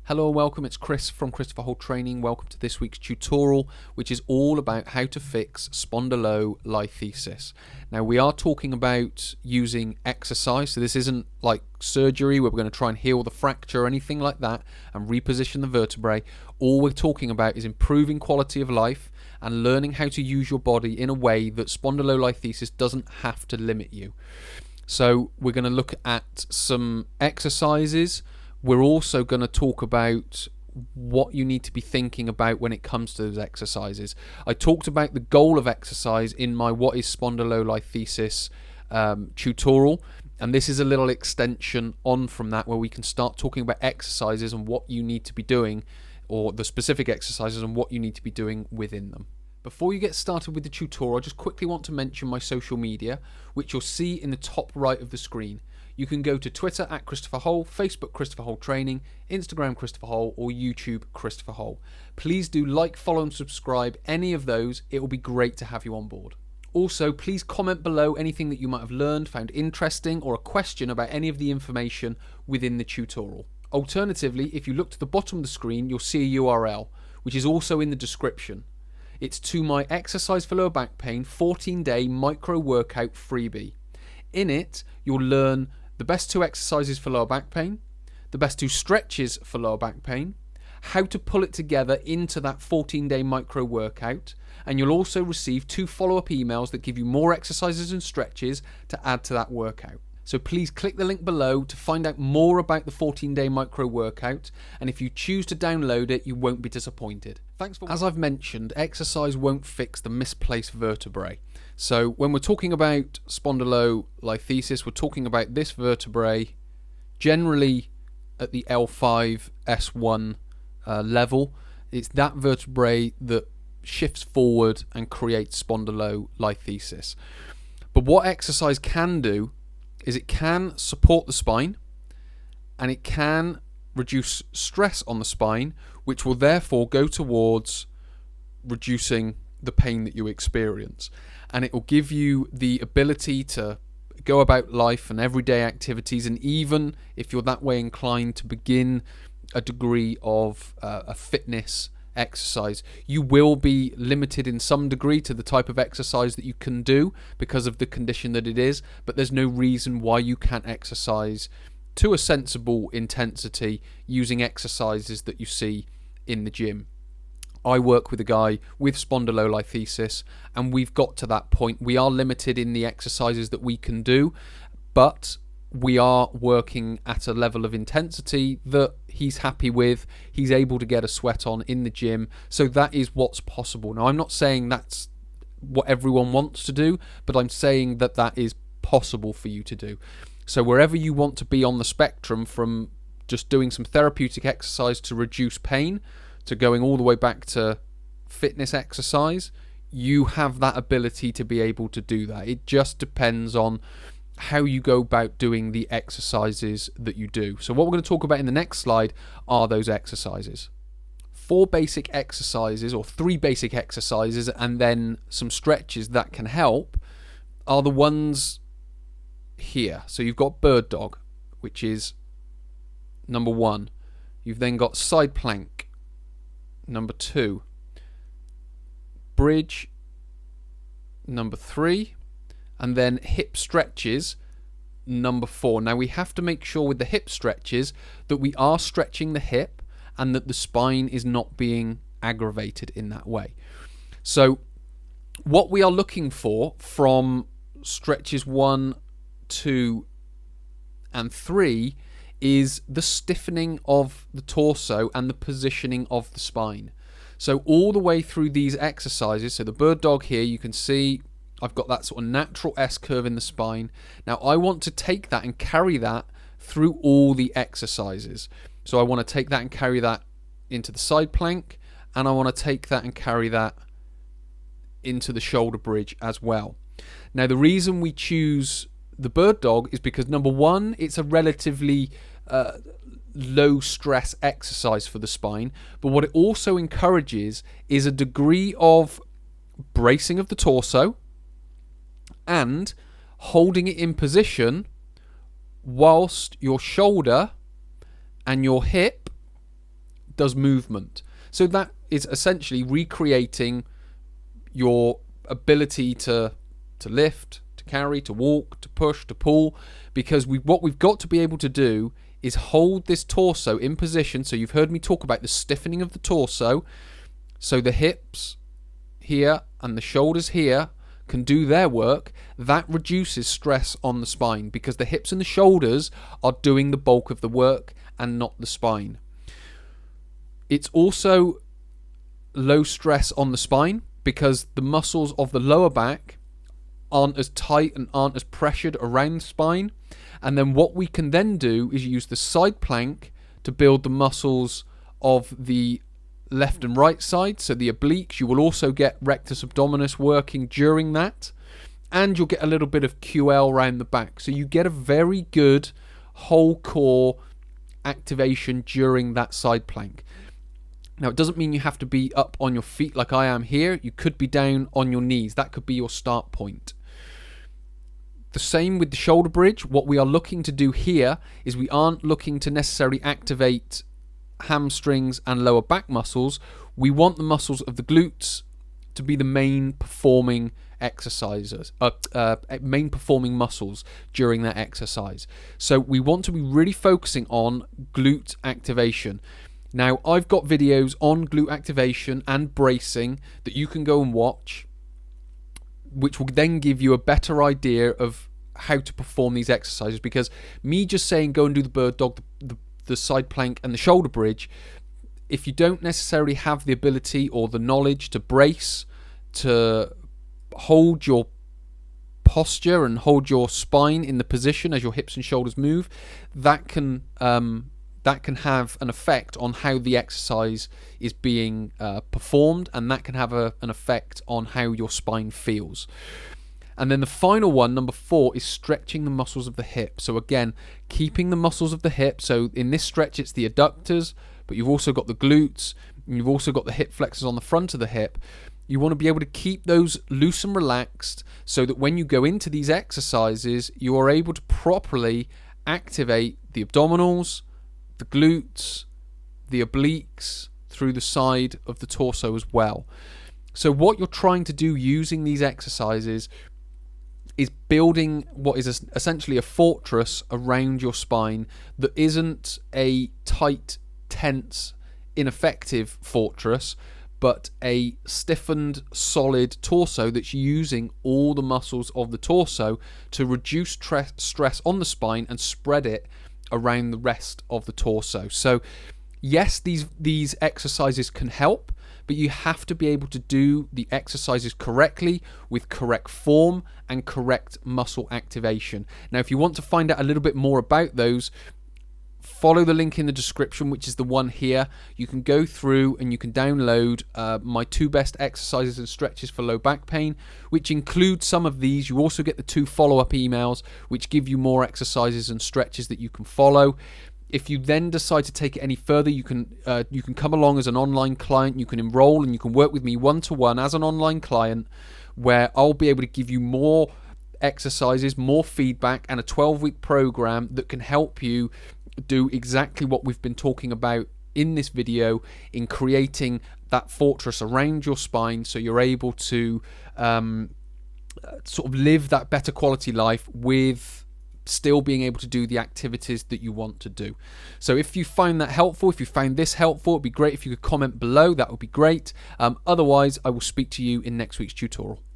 Hello and welcome, it's Chris from Christopher Holt Training. Welcome to this week's tutorial, which is all about how to fix spondylolythesis. Now we are talking about using exercise, so this isn't like surgery where we're going to try and heal the fracture or anything like that and reposition the vertebrae. All we're talking about is improving quality of life and learning how to use your body in a way that spondylolythesis doesn't have to limit you. So we're going to look at some exercises. We're also going to talk about what you need to be thinking about when it comes to those exercises. I talked about the goal of exercise in my What is Spondylolythesis tutorial, and this is a little extension on from that where we can start talking about exercises and what you need to be doing, or the specific exercises and what you need to be doing within them. Before you get started with the tutorial, I just quickly want to mention my social media, which you'll see in the top right of the screen. You can go to Twitter at Christopher Holt, Facebook Christopher Holt Training, Instagram Christopher Holt, or YouTube Christopher Holt. Please do like, follow and subscribe any of those. It will be great to have you on board. Also, please comment below anything that you might have learned, found interesting, or a question about any of the information within the tutorial. Alternatively, if you look to the bottom of the screen, you'll see a URL, which is also in the description. It's to my Exercise for Lower Back Pain 14-day micro workout freebie. In it, you'll learn the best 2 exercises for lower back pain, the best 2 stretches for lower back pain, how to pull it together into that 14-day micro workout, and you'll also receive 2 follow-up emails that give you more exercises and stretches to add to that workout. So please click the link below to find out more about the 14-day micro workout, and if you choose to download it, you won't be disappointed. Thanks for. As I've mentioned, exercise won't fix the misplaced vertebrae. So when we're talking about spondylolythesis, we're talking about this vertebrae generally at the L5, S1 level. It's that vertebrae that shifts forward and creates spondylolythesis. But what exercise can do is it can support the spine and it can reduce stress on the spine, which will therefore go towards reducing the pain that you experience. And it will give you the ability to go about life and everyday activities, and even if you're that way inclined, to begin a degree of a fitness exercise. You will be limited in some degree to the type of exercise that you can do because of the condition that it is, but there's no reason why you can't exercise to a sensible intensity using exercises that you see in the gym. I work with a guy with spondylolythesis, and we've got to that point. We are limited in the exercises that we can do, but we are working at a level of intensity that he's happy with. He's able to get a sweat on in the gym, so that is what's possible. Now, I'm not saying that's what everyone wants to do, but I'm saying that that is possible for you to do. So wherever you want to be on the spectrum, from just doing some therapeutic exercise to reduce pain, to going all the way back to fitness exercise, you have that ability to be able to do that. It just depends on how you go about doing the exercises that you do. So what we're going to talk about in the next slide are those exercises. 4 basic exercises, or 3 basic exercises, and then some stretches that can help are the ones here. So you've got bird dog, which is number 1. You've then got side plank, number 2. Bridge, number 3. And then hip stretches, number 4. Now we have to make sure with the hip stretches that we are stretching the hip and that the spine is not being aggravated in that way. So what we are looking for from stretches 1, 2 and 3 is the stiffening of the torso and the positioning of the spine. So all the way through these exercises, so the bird dog here, you can see I've got that sort of natural S-curve in the spine. Now I want to take that and carry that through all the exercises. So I want to take that and carry that into the side plank, and I want to take that and carry that into the shoulder bridge as well. Now the reason we choose the bird dog is because, number 1, it's a relatively low stress exercise for the spine, but what it also encourages is a degree of bracing of the torso and holding it in position whilst your shoulder and your hip does movement. So that is essentially recreating your ability to lift, to carry, to walk, to push, to pull, because what we've got to be able to do is hold this torso in position. So you've heard me talk about the stiffening of the torso. So the hips here and the shoulders here can do their work. That reduces stress on the spine because the hips and the shoulders are doing the bulk of the work and not the spine. It's also low stress on the spine because the muscles of the lower back aren't as tight and aren't as pressured around the spine. And then what we can then do is use the side plank to build the muscles of the left and right side. So the obliques, you will also get rectus abdominis working during that, and you'll get a little bit of QL around the back. So you get a very good whole core activation during that side plank. Now, it doesn't mean you have to be up on your feet like I am here. You could be down on your knees. That could be your start point. The same with the shoulder bridge. What we are looking to do here is we aren't looking to necessarily activate hamstrings and lower back muscles. We want the muscles of the glutes to be the main performing exercises, main performing muscles during that exercise. So we want to be really focusing on glute activation. Now, I've got videos on glute activation and bracing that you can go and watch, which will then give you a better idea of how to perform these exercises, because me just saying go and do the bird dog, the side plank and the shoulder bridge, if you don't necessarily have the ability or the knowledge to brace, to hold your posture and hold your spine in the position as your hips and shoulders move, that can have an effect on how the exercise is being performed, and that can have an effect on how your spine feels. And then the final one, number 4, is stretching the muscles of the hip. So again, keeping the muscles of the hip. So in this stretch, it's the adductors, but you've also got the glutes, and you've also got the hip flexors on the front of the hip. You want to be able to keep those loose and relaxed so that when you go into these exercises, you are able to properly activate the abdominals, the glutes, the obliques through the side of the torso as well. So what you're trying to do using these exercises is building what is essentially a fortress around your spine that isn't a tight, tense, ineffective fortress, but a stiffened, solid torso that's using all the muscles of the torso to reduce stress on the spine and spread it around the rest of the torso. So yes, these exercises can help, but you have to be able to do the exercises correctly with correct form and correct muscle activation. Now, if you want to find out a little bit more about those, follow the link in the description, which is the one here. You can go through and you can download my 2 best exercises and stretches for low back pain, which include some of these. You also get the 2 follow-up emails, which give you more exercises and stretches that you can follow. If you then decide to take it any further, you can come along as an online client. You can enroll and you can work with me one-to-one as an online client, where I'll be able to give you more exercises, more feedback, and a 12-week program that can help you do exactly what we've been talking about in this video, in creating that fortress around your spine so you're able to sort of live that better quality life with still being able to do the activities that you want to do. So if you find that helpful, if you found this helpful, it'd be great if you could comment below. That would be great. Otherwise, I will speak to you in next week's tutorial.